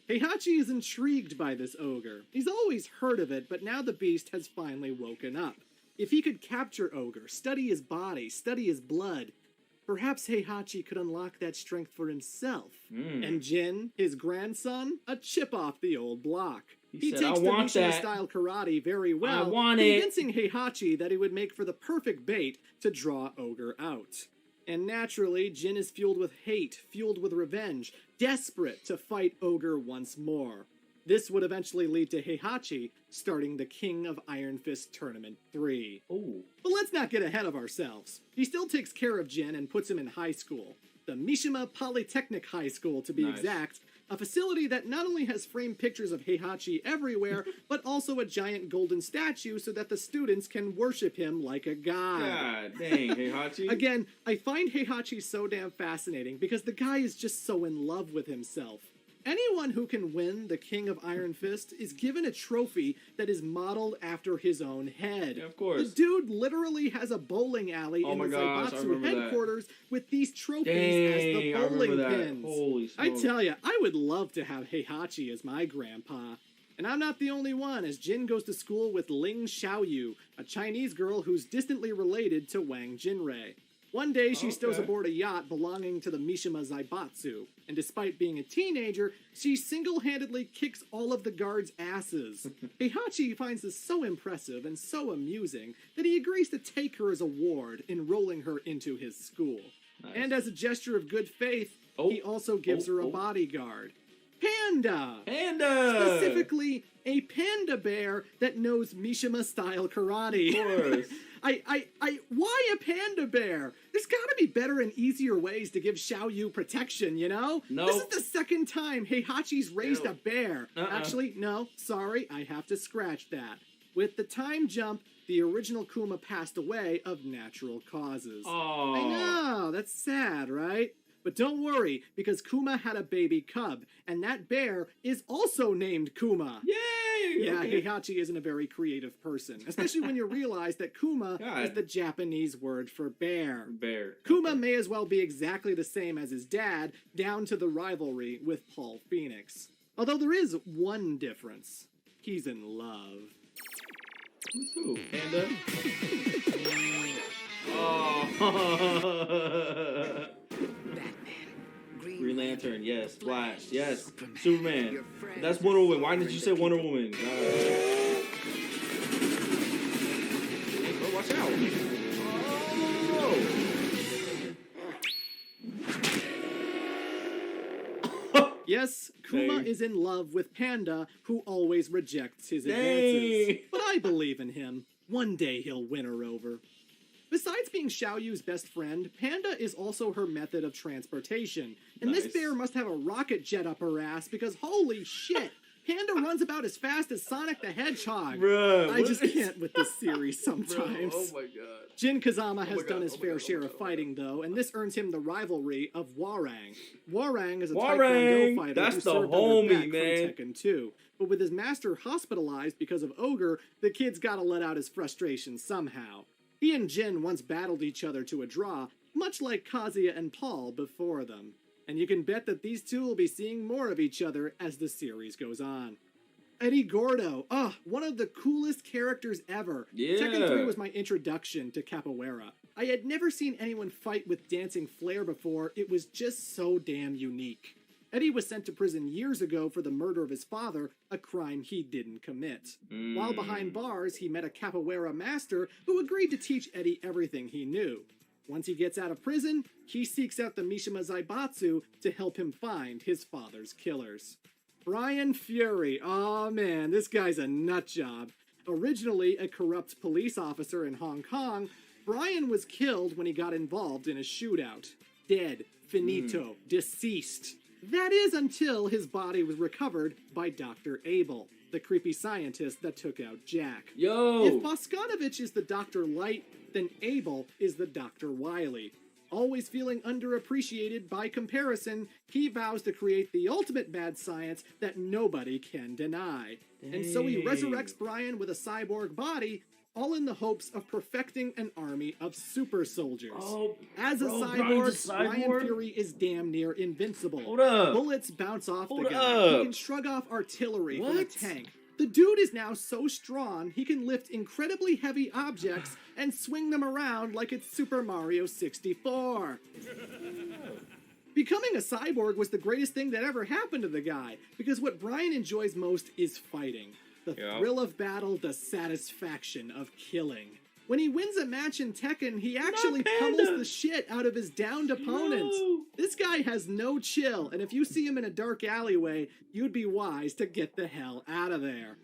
Heihachi is intrigued by this ogre. He's always heard of it, but now the beast has finally woken up. If he could capture Ogre, study his body, study his blood, perhaps Heihachi could unlock that strength for himself. And Jin, his grandson, a chip off the old block. He said, takes "I the want that. Mishima-style karate very well, I want it." convincing Heihachi that he would make for the perfect bait to draw Ogre out. And naturally, Jin is fueled with hate, fueled with revenge, desperate to fight Ogre once more. This would eventually lead to Heihachi starting the King of Iron Fist Tournament 3. Ooh. But let's not get ahead of ourselves. He still takes care of Jin and puts him in high school. The Mishima Polytechnic High School, to be exact. A facility that not only has framed pictures of Heihachi everywhere, but also a giant golden statue so that the students can worship him like a god. God dang, Heihachi. Again, I find Heihachi so damn fascinating because the guy is just so in love with himself. Anyone who can win the King of Iron Fist is given a trophy that is modeled after his own head. Yeah, of course. The dude literally has a bowling alley in the Zaibatsu headquarters with these trophies as the bowling pins. Holy I smokes. tell ya, I would love to have Heihachi as my grandpa. And I'm not the only one, as Jin goes to school with Ling Xiaoyu, a Chinese girl who's distantly related to Wang Jinrei. One day, she stows aboard a yacht belonging to the Mishima Zaibatsu, and despite being a teenager, she single-handedly kicks all of the guards' asses. Heihachi finds this so impressive and so amusing that he agrees to take her as a ward, enrolling her into his school. Nice. And as a gesture of good faith, he also gives her a bodyguard. Panda! Panda! Specifically, a panda bear that knows Mishima-style karate. Of course. Why a panda bear? There's gotta be better and easier ways to give Xiaoyu protection, you know? No. This is the second time Heihachi's raised a bear. Actually, no, sorry, I have to scratch that. With the time jump, the original Kuma passed away of natural causes. Oh. I know, that's sad, right? But don't worry, because Kuma had a baby cub, and that bear is also named Kuma. Yay! Yeah, Okay. Heihachi isn't a very creative person, especially when you realize that Kuma is the Japanese word for bear. Bear. Kuma may as well be exactly the same as his dad, down to the rivalry with Paul Phoenix. Although there is one difference. He's in love. Who? Panda? Oh. Green Lantern, yes. Flash, yes. Superman. That's Wonder Woman. Why didn't you say Wonder Woman? God. Oh, watch out. Oh. Yes, Kuma is in love with Panda, who always rejects his Dang. advances. But I believe in him. One day he'll win her over. Besides being Xiaoyu's best friend, Panda is also her method of transportation. And this bear must have a rocket jet up her ass because holy shit, Panda runs about as fast as Sonic the Hedgehog. Bruh, I just can't with this series sometimes. Bro, oh my god. Jin Kazama has done his fair share of fighting, though, and this earns him the rivalry of Warang. Warang is a Taekwondo fighter that's who the served homie, under Beck man. from Tekken 2. But with his master hospitalized because of Ogre, the kid's gotta let out his frustration somehow. He and Jin once battled each other to a draw, much like Kazuya and Paul before them. And you can bet that these two will be seeing more of each other as the series goes on. Eddie Gordo, one of the coolest characters ever. Yeah. Tekken 3 was my introduction to capoeira. I had never seen anyone fight with dancing flair before. It was just so damn unique. Eddie was sent to prison years ago for the murder of his father, a crime he didn't commit. While behind bars, he met a capoeira master who agreed to teach Eddie everything he knew. Once he gets out of prison, he seeks out the Mishima Zaibatsu to help him find his father's killers. Brian Fury, oh man, this guy's a nutjob. Originally a corrupt police officer in Hong Kong, Brian was killed when he got involved in a shootout. Dead, finito, deceased. That is until his body was recovered by Dr. Abel, the creepy scientist that took out Jack. Yo! If Boskanovich is the Dr. Light, then Abel is the Dr. Wily. Always feeling underappreciated by comparison, he vows to create the ultimate mad science that nobody can deny. And so he resurrects Brian with a cyborg body, all in the hopes of perfecting an army of super soldiers. Oh, As a cyborg, Brian Fury is damn near invincible. Hold up. Bullets bounce off Hold the guy. up. He can shrug off artillery from a What? tank. The dude is now so strong, he can lift incredibly heavy objects and swing them around like it's Super Mario 64. Becoming a cyborg was the greatest thing that ever happened to the guy, because what Brian enjoys most is fighting. The thrill of battle, the satisfaction of killing. When he wins a match in Tekken, he actually pummels the shit out of his downed opponents. This guy has no chill, and if you see him in a dark alleyway, you'd be wise to get the hell out of there.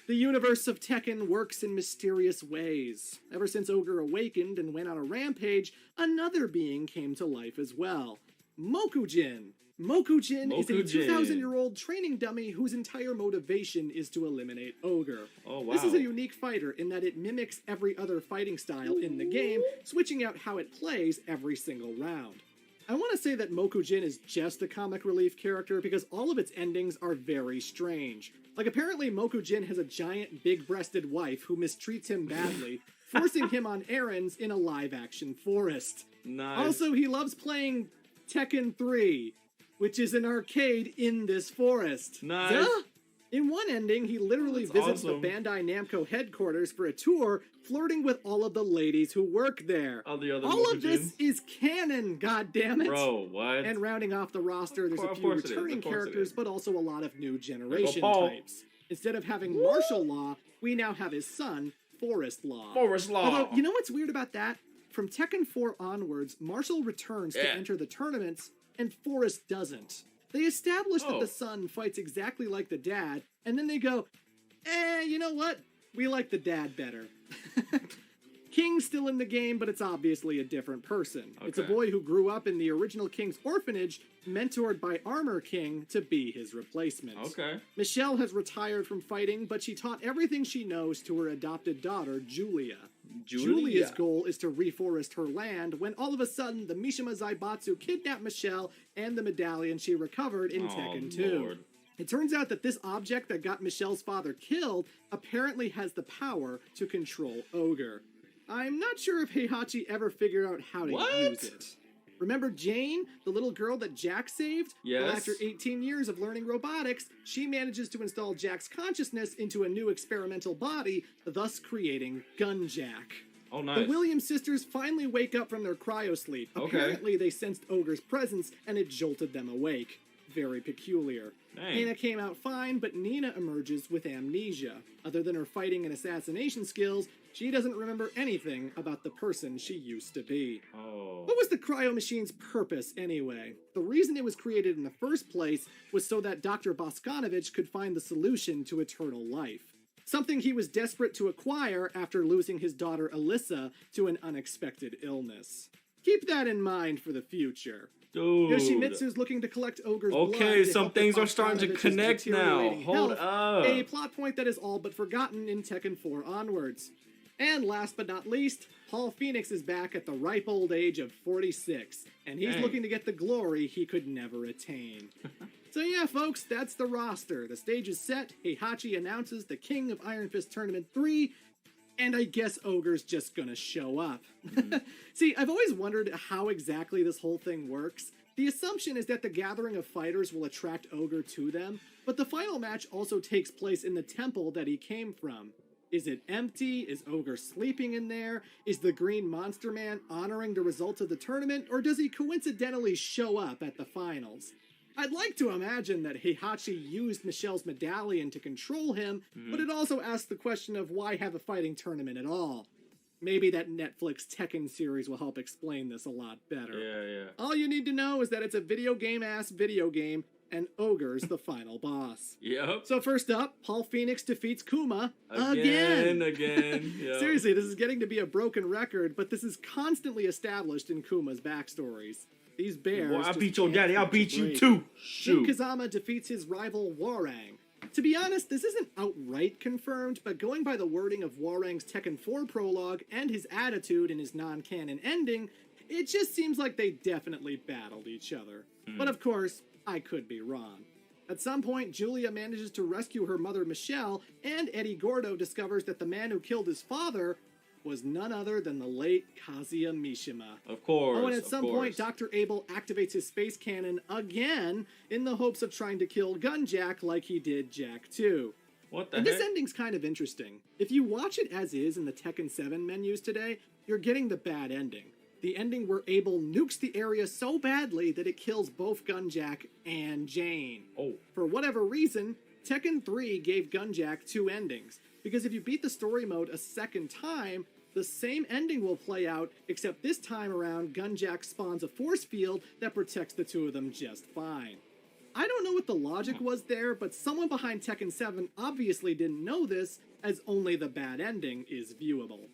The universe of Tekken works in mysterious ways. Ever since Ogre awakened and went on a rampage, another being came to life as well. Mokujin. Mokujin is a 2,000-year-old training dummy whose entire motivation is to eliminate Ogre. Oh, wow. This is a unique fighter in that it mimics every other fighting style in the game, switching out how it plays every single round. I want to say that Mokujin is just a comic relief character because all of its endings are very strange. Like, apparently Mokujin has a giant, big-breasted wife who mistreats him badly, forcing him on errands in a live-action forest. Nice. Also, he loves playing Tekken 3, which is an arcade in this forest. Nice. Duh! In one ending, he literally visits the Bandai Namco headquarters for a tour, flirting with all of the ladies who work there. All the other All of Mokujins? this is canon, goddammit! Bro, what? And rounding off the roster, there's a Of few course it is, returning of course it characters, is. but also a lot of new generation Paul. types. Instead of having martial law, we now have his son, Forest Law. Forest Law. Although, you know what's weird about that? From Tekken 4 onwards, Marshall returns to Yeah. enter the tournaments, and Forrest doesn't. They establish that Oh. the son fights exactly like the dad, and then they go, you know what? We like the dad better. King's still in the game, but it's obviously a different person. It's a Okay. boy who grew up in the original King's orphanage, mentored by Armor King to be his replacement. Okay. Michelle has retired from fighting, but she taught everything she knows to her adopted daughter, Julia. Julia's goal is to reforest her land when all of a sudden the Mishima Zaibatsu kidnapped Michelle and the medallion she recovered in Tekken 2. Lord. It turns out that this object that got Michelle's father killed apparently has the power to control Ogre. I'm not sure if Heihachi ever figured out how to use it. Remember Jane, the little girl that Jack saved? Yes. Well, after 18 years of learning robotics, she manages to install Jack's consciousness into a new experimental body, thus creating Gun Jack. Oh, nice. The Williams sisters finally wake up from their cryosleep. Okay. Apparently, they sensed Ogre's presence, and it jolted them awake. Very peculiar. Dang. Anna came out fine, but Nina emerges with amnesia. Other than her fighting and assassination skills, she doesn't remember anything about the person she used to be. Oh. What was the cryo machine's purpose, anyway? The reason it was created in the first place was so that Dr. Boskanovich could find the solution to eternal life. Something he was desperate to acquire after losing his daughter Alyssa to an unexpected illness. Keep that in mind for the future. Dude. Yoshimitsu's looking to collect Ogre's blood. Okay, to some help things with are starting to Boskanovich's connect now. deteriorating Hold health, up. a plot point that is all but forgotten in Tekken 4 onwards. And last but not least, Paul Phoenix is back at the ripe old age of 46, and he's Dang. looking to get the glory he could never attain. So yeah, folks, that's the roster. The stage is set, Heihachi announces the King of Iron Fist Tournament 3, and I guess Ogre's just gonna show up. See, I've always wondered how exactly this whole thing works. The assumption is that the gathering of fighters will attract Ogre to them, but the final match also takes place in the temple that he came from. Is it empty? Is Ogre sleeping in there? Is the Green Monster Man honoring the results of the tournament, or does he coincidentally show up at the finals? I'd like to imagine that Heihachi used Michelle's medallion to control him, but it also asks the question of why have a fighting tournament at all? Maybe that Netflix Tekken series will help explain this a lot better. Yeah. All you need to know is that it's a video game-ass video game, and Ogre's the final boss. Yep. So first up, Paul Phoenix defeats Kuma Again. Yep. Seriously, this is getting to be a broken record, but this is constantly established in Kuma's backstories. These bears. Boy, I just beat your can't daddy. I'll catch a beat you break. too. Shin Shoot. Kazama defeats his rival Warang. To be honest, this isn't outright confirmed, but going by the wording of Warang's Tekken 4 prologue and his attitude in his non-canon ending, it just seems like they definitely battled each other. But of course, I could be wrong. At some point, Julia manages to rescue her mother Michelle, and Eddie Gordo discovers that the man who killed his father was none other than the late Kazuya Mishima. Of course. Oh, and at some point, Dr. Abel activates his space cannon again in the hopes of trying to kill Gunjack like he did Jack 2. What the And heck? this ending's kind of interesting. If you watch it as is in the Tekken 7 menus today, you're getting the bad ending. The ending where Abel nukes the area so badly that it kills both Gunjack and Jane. Oh. For whatever reason, Tekken 3 gave Gunjack 2 endings, because if you beat the story mode a second time, the same ending will play out, except this time around, Gunjack spawns a force field that protects the two of them just fine. I don't know what the logic was there, but someone behind Tekken 7 obviously didn't know this, as only the bad ending is viewable.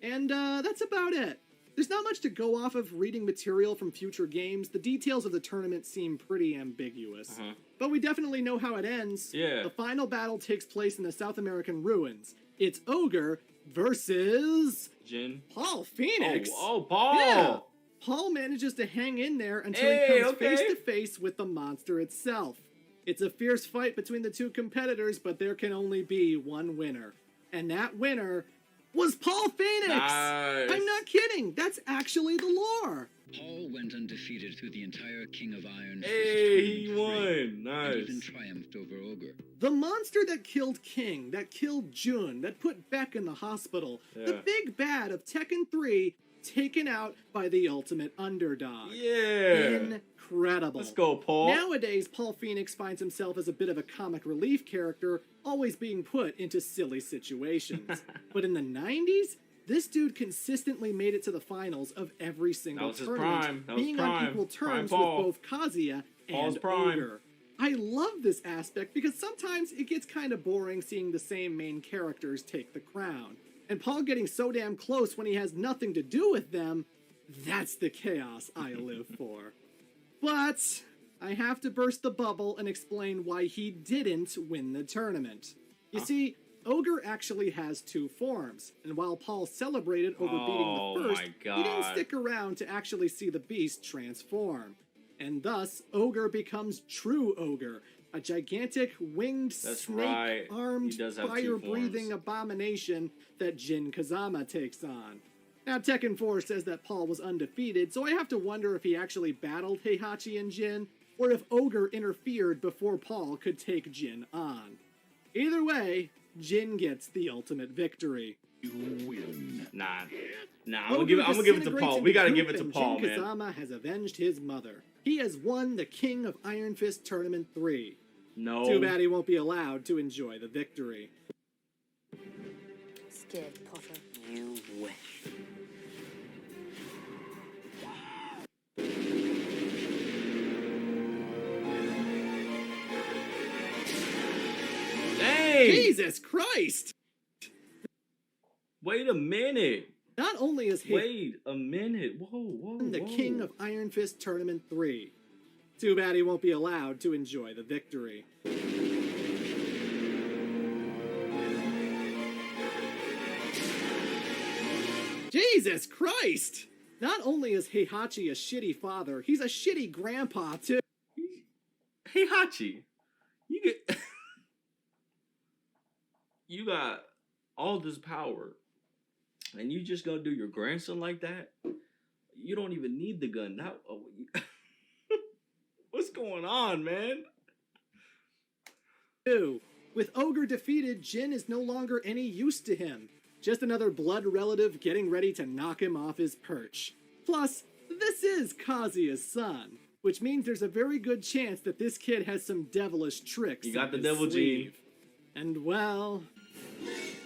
And that's about it. There's not much to go off of reading material from future games. The details of the tournament seem pretty ambiguous. But we definitely know how it ends. Yeah. The final battle takes place in the South American ruins. It's Ogre versus Jin. Paul Phoenix. Oh, Paul. Yeah. Paul manages to hang in there until he comes face to face with the monster itself. It's a fierce fight between the two competitors, but there can only be one winner. And that winner was Paul Phoenix! Nice. I'm not kidding! That's actually the lore! Paul went undefeated through the entire King of Iron. Hey, he won. Nice. And even triumphed over Ogre. The monster that killed King, that killed Jun, that put Beck in the hospital, the big bad of Tekken 3, taken out by the ultimate underdog. Yeah. Incredible. Let's go, Paul. Nowadays, Paul Phoenix finds himself as a bit of a comic relief character, always being put into silly situations. But in the 90s, this dude consistently made it to the finals of every single tournament, being on equal terms with both Kazuya and Ogre. I love this aspect because sometimes it gets kind of boring seeing the same main characters take the crown. And Paul getting so damn close when he has nothing to do with them, that's the chaos I live for. But I have to burst the bubble and explain why he didn't win the tournament. You see, Ogre actually has two forms, and while Paul celebrated over beating the first, he didn't stick around to actually see the beast transform. And thus, Ogre becomes true Ogre, a gigantic winged snake-armed fire-breathing abomination that Jin Kazama takes on. Now, Tekken 4 says that Paul was undefeated, so I have to wonder if he actually battled Heihachi and Jin, or if Ogre interfered before Paul could take Jin on. Either way, Jin gets the ultimate victory. You win. Nah, I'm gonna give it to Paul. We gotta give it to Paul, Jin Kazama has avenged his mother. He has won the King of Iron Fist Tournament 3. No. Too bad he won't be allowed to enjoy the victory. Scared, Potter. You wish. Dang! Jesus Christ! Wait a minute. Not only is he Wait a minute. Whoa. the King of Iron Fist Tournament 3. Too bad he won't be allowed to enjoy the victory. Jesus Christ! Not only is Heihachi a shitty father, he's a shitty grandpa too. Heihachi, you get you got all this power, and you just gonna do your grandson like that? You don't even need the gun now. What's going on, man? With Ogre defeated, Jin is no longer any use to him. Just another blood relative getting ready to knock him off his perch. Plus, this is Kazuya's son, which means there's a very good chance that this kid has some devilish tricks. You got the his devil sleeve. gene. And well...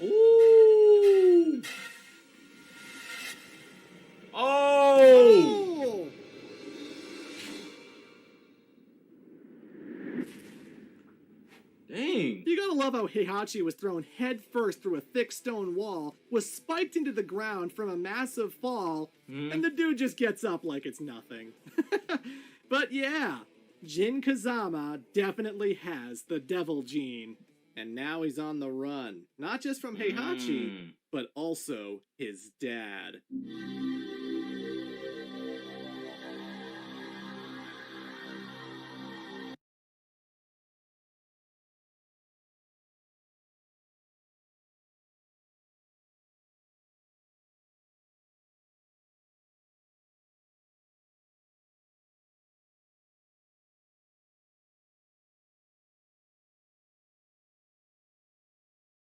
Ooh! Oh! Dang. You gotta love how Heihachi was thrown headfirst through a thick stone wall, was spiked into the ground from a massive fall, and the dude just gets up like it's nothing. But yeah, Jin Kazama definitely has the devil gene. And now he's on the run. Not just from Heihachi, but also his dad.